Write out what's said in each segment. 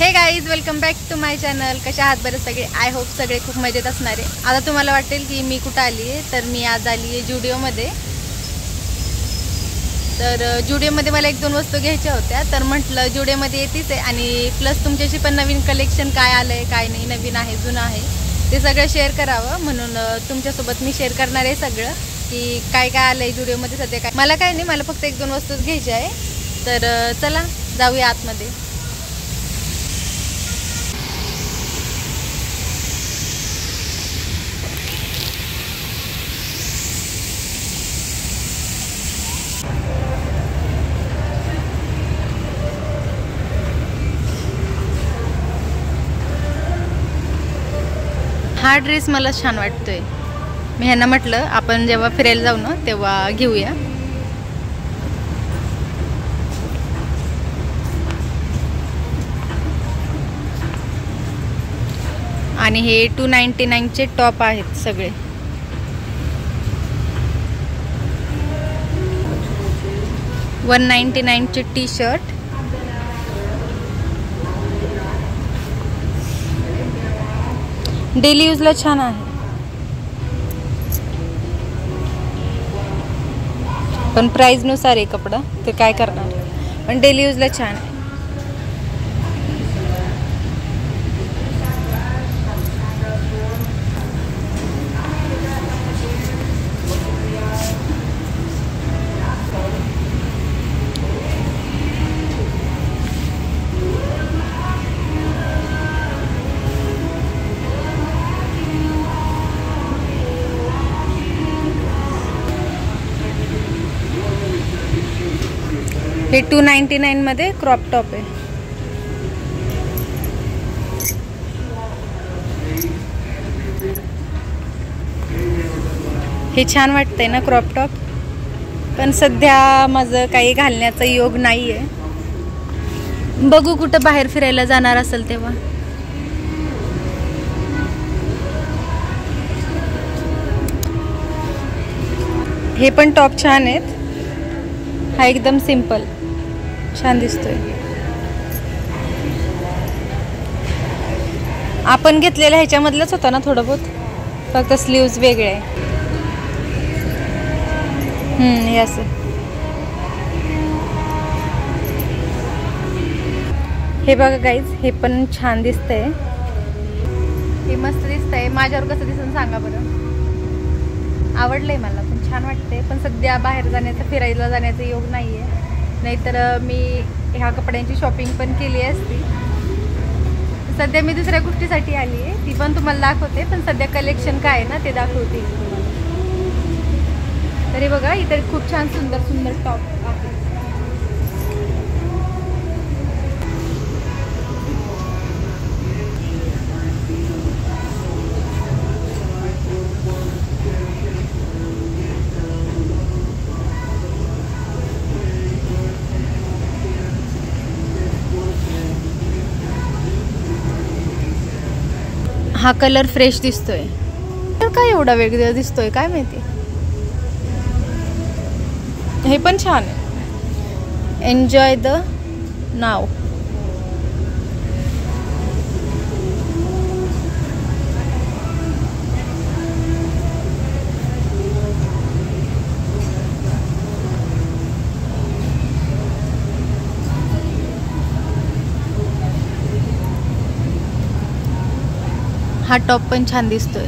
हे guys, welcome back to my channel. कशा आहात बरं सगळे? आय होप सगळे खूप मजेत असणार आहे. आता तुम्हाला वाटेल की मी कुठं आली आहे, तर मी आज आली आहे जुडिओमध्ये. तर जुडिओमध्ये मला 1-2 वस्तू घ्यायच्या होत्या, तर म्हटलं जुडिओमध्ये येतीच आहे आणि प्लस तुमच्याशी पण नवीन कलेक्शन काय आलं आहे, काय नाही, नवीन आहे, जुनं आहे, ते सगळं शेअर करावं म्हणून तुमच्यासोबत मी शेअर करणार आहे सगळं की काय काय आलं आहे जुडिओमध्ये सध्या. काय मला काय नाही, मला फक्त 1-2 वस्तूच घ्यायच्या आहे. तर चला जाऊया आतमध्ये. हा ड्रेस मला छान वाटतोय. मी ह्यांना म्हटलं आपण जेव्हा फिरायला जाऊ ना तेव्हा घेऊया. आणि हे 299चे टॉप आहेत सगळे. $199चे टी शर्ट. डेली यूजला छान आहे, पण प्राइस नुसार आहे कपडा, ते काय करणार, पण डेली यूजला छान आहे. हे 299 मध्ये क्रॉप टॉप आहे. हे छान वाटतंय ना क्रॉप टॉप, पण सध्या माझं काही घालण्याचा योग नाहीये. बघू कुठं बाहेर फिरायला जाणार असेल तेव्हा. हे पण टॉप छान आहेत. हा एकदम सिंपल छान दिसतोय. आपण घेतलेल्या ह्याच्यामधलंच होता ना थोडं बहुत, फक्त स्लीव्ज वेगळे आहे. हे असं. हे बघा गाईज, हे पण छान दिसतंय. हे मस्त दिसतंय. माझ्यावर कसं दिसून सांगा बरं. आवडलंय मला, पण छान वाटते. पण सध्या बाहेर जाण्याचं, फिरायला जाण्याचा योग नाहीये. नाहीतर मी ह्या कपड्यांची शॉपिंग पण केली असती. सध्या मी दुसऱ्या गोष्टीसाठी आली आहे, ती पण तुम्हाला दाखवते. पण सध्या कलेक्शन काय आहे ना ते दाखवते तुम्हाला. तरी बघा इथे खूप छान सुंदर सुंदर टॉप आहे. हा कलर फ्रेश दिसतोय. काय एवढा वेगळा दिसतोय काय माहिती. हे पण छान आहे. एन्जॉय द नाव. हा टॉप पण छान दिसतोय.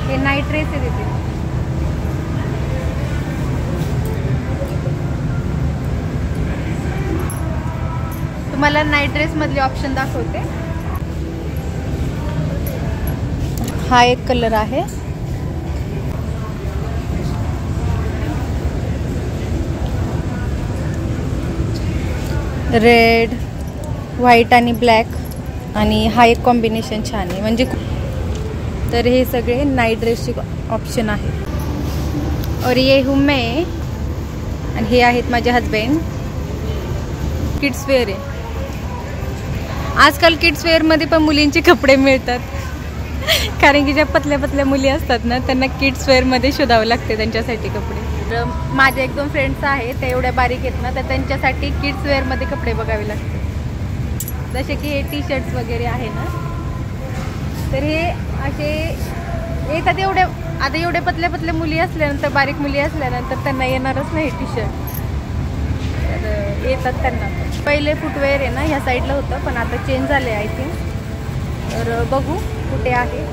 हे नाईट ड्रेस आहे तिथे. तुम्हाला नाईट ड्रेस मधले ऑप्शन दाखवते. हा एक कलर आहे. रेड, व्हाईट आणि ब्लॅक, आणि हा एक कॉम्बिनेशन छान आहे म्हणजे. तर हे सगळे नाईट ड्रेसचे ऑप्शन आहे. और ये हूँ मैं, आणि हे आहेत माझे हस्बंड. किड्स वेअर आहे. आजकाल किड्स वेअरमध्ये पण मुलींचे कपडे मिळतात. कारण की ज्या पतल्या पतल्या मुली असतात ना त्यांना किड्स वेअरमध्ये शोधावं लागते त्यांच्यासाठी कपडे. तर माझे 1-2 फ्रेंड्स आहेत ते एवढ्या बारीक आहेत ना, तर त्यांच्यासाठी किड्स वेअरमध्ये कपडे बघावे लागते. जसे की हे टी शर्ट्स वगैरे आहे ना, तर हे असे येतात. आता एवढे पतल्या पतल्या मुली असल्यानंतर, बारीक मुली असल्यानंतर त्यांना येणारच नाही टी शर्ट. तर येतात त्यांना. पहिले फुटवेअर आहे ना ह्या साईडला होतं, पण आता चेंज झाले आय थिंक. तर बघू कुठे आहे.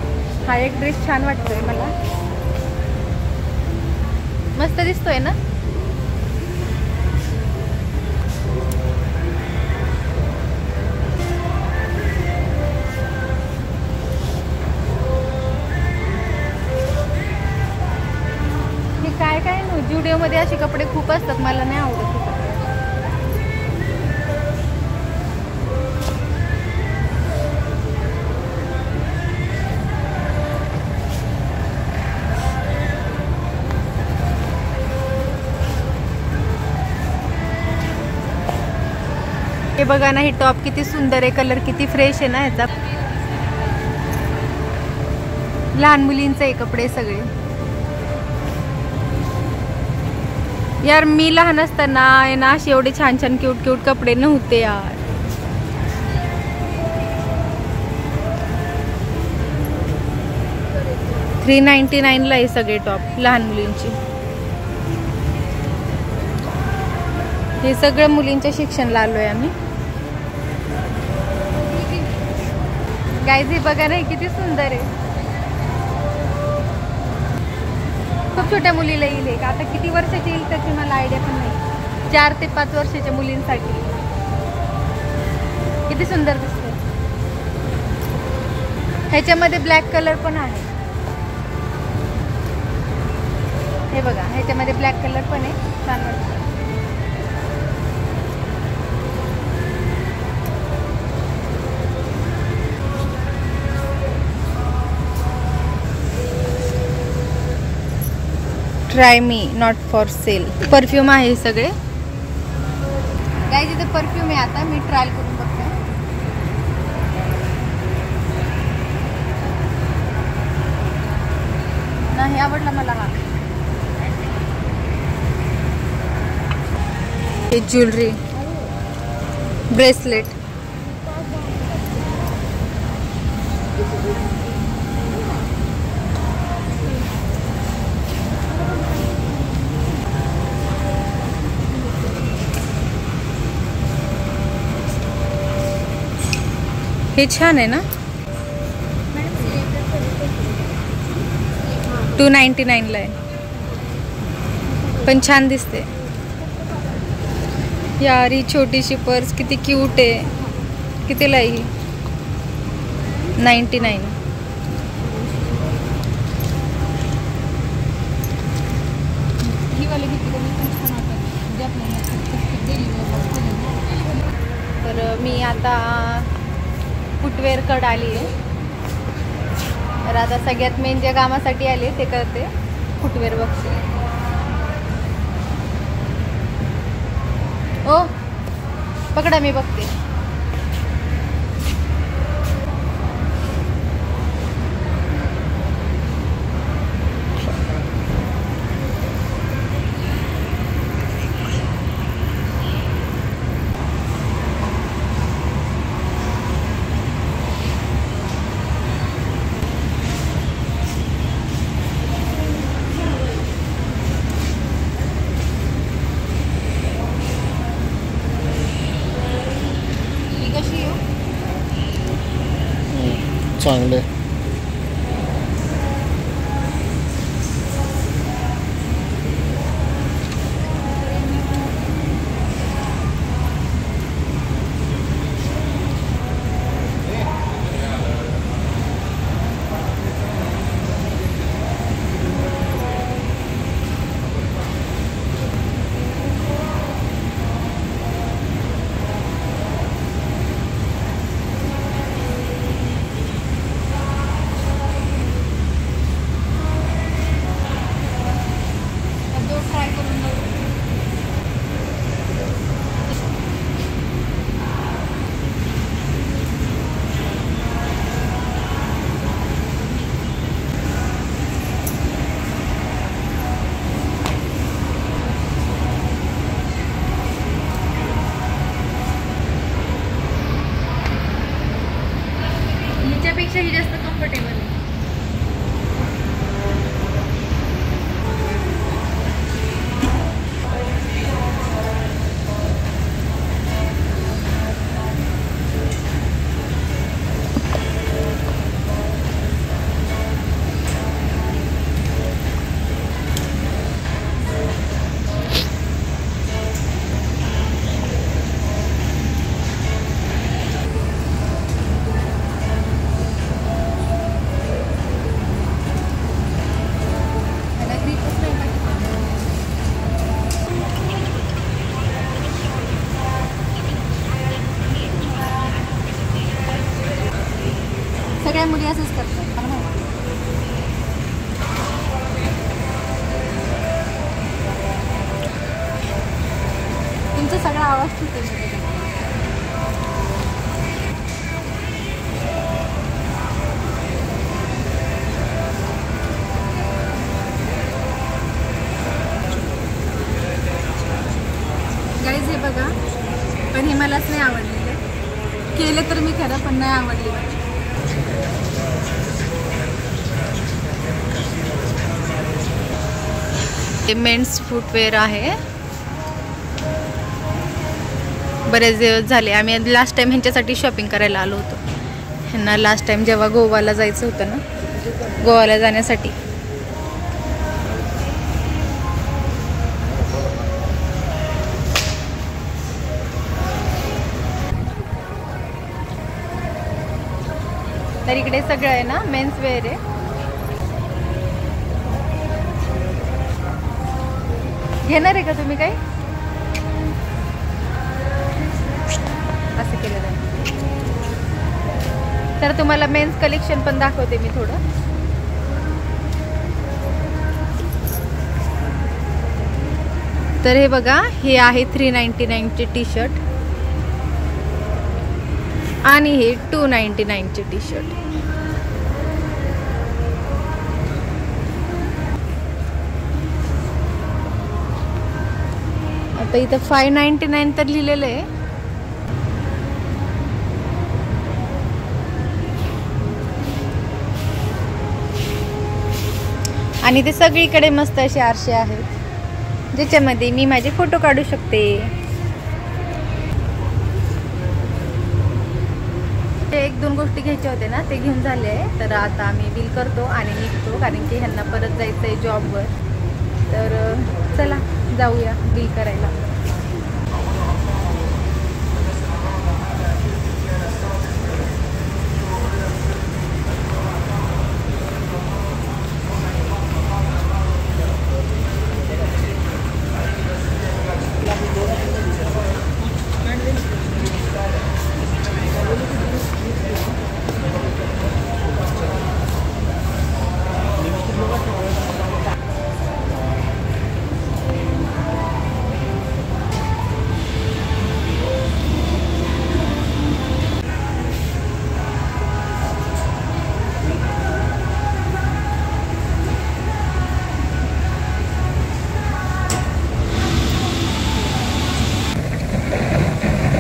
हा एक ड्रेस छान वाटतोय मला, मस्त दिसतोय ना. हे काय काय ना जुडिओमध्ये असे कपडे खूप असतात, मला नाही आवडत. हे बघा ना, हे टॉप किती सुंदर आहे, कलर किती फ्रेश आहे ना ह्याचा. लहान मुलींचे कपडे सगळे. यार मी लहान असताना आहे ना असे एवढे छान छान क्यूट क्यूट कपडे नव्हते यार. $399 ला हे सगळे टॉप लहान मुलींची. हे सगळं मुलींच्या शिक्षणाला आलोय आम्ही. गाईज हे बघा ना, किती सुंदर आहे. खूप छोट्या मुलीला येईल का, आता किती वर्षाची येईल त्याची मला आयडिया पण नाही. 4 ते 5 वर्षाच्या मुलींसाठी किती सुंदर दिसते. ह्याच्यामध्ये ब्लॅक कलर पण आहे. हे बघा, ह्याच्यामध्ये ब्लॅक कलर पण आहे, छान वाटतं. Try me not for sale. Perfume आहे सगळे. काय तिथे परफ्यूम आहे, आता मी ट्रायल करून बघते. नाही आवडला मला हा. हे ज्वेलरी, ब्रेसलेट. हे छान आहे ना. 299 ला आहे, पण छान दिसते. यार ही छोटीशी पर्स किती क्यूट आहे. कितीला आहे ही? 99. तर मी आता फुटवेअरकडे आली आहे. तर आता सगळ्यात मेन ज्या कामासाठी आले ते करते, फुटवेअर बघते. ओ पकडा, मी बघते. चांगले. तुमचा सगळा आवाज सुटतो. गाईज हे बघा, पण हे मलाच नाही आवडलेलं. केलं तर मी खरं, पण नाही आवडली. हे मेन्स फुटवेअर आहे. बरेच दिवस झाले आम्ही लास्ट टाइम ह्यांच्यासाठी शॉपिंग करायला आलो होतो. ह्यांना लास्ट टाइम जेव्हा गोवाला जायचं होतं ना, गोवाला जाण्यासाठी. तर इकडे सगळं आहे ना मेन्स वेअर आहे. घेणार आहे का तुम्ही काही? असं केलेलं आहे. तर तुम्हाला मेन्स कलेक्शन पण दाखवते मी थोडं. तर हे बघा, हे आहे 399चे टी शर्ट आणि हे 299चे टी शर्ट. आता इथं 599 तर लिहिलेलं आहे. आणि ते सगळीकडे मस्त असे आरसे आहेत ज्याच्यामध्ये मी माझे फोटो काढू शकते. एक दोन गोष्टी घ्यायच्या होत्या ना, ते घेऊन झाले आहे. तर आता आम्ही बिल करतो आणि निघतो, कारण की ह्यांना परत जायचं आहे जॉबवर. तर चला जाऊया बिल करायला.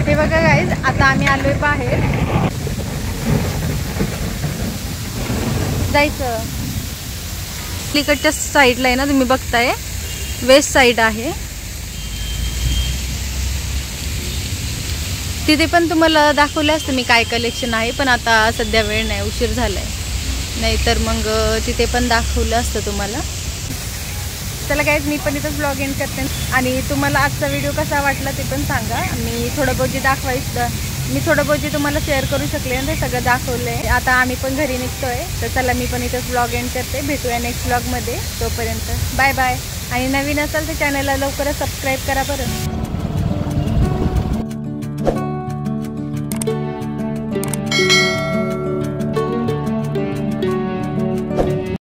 हे बघा गाईज, आता आम्ही आलोय बाहेर जायचं. इकडच्या साईडला आहे ना, तुम्ही बघताय वेस्ट साईड आहे. तिथे पण तुम्हाला दाखवलं असतं मी काय कलेक्शन आहे, पण आता सध्या वेळ नाही, उशीर झालाय. नाहीतर मग तिथे पण दाखवलं असतं तुम्हाला. चला गाईज, मी पण इथं ब्लॉग एंड करते. आणि तुम्हाला आजचा व्हिडिओ कसा वाटला ते पण सांगा. मी थोडं बहुत जे तुम्हाला शेअर करू शकले ना, ते सगळं दाखवलंय. आता आम्ही पण घरी निघतोय. तर चला, मी पण इथंच ब्लॉग एंड करते. भेटूया नेक्स्ट ब्लॉगमध्ये. तोपर्यंत बाय बाय. आणि नवीन असाल तर चॅनलला लवकरच सबस्क्राईब करा बरं.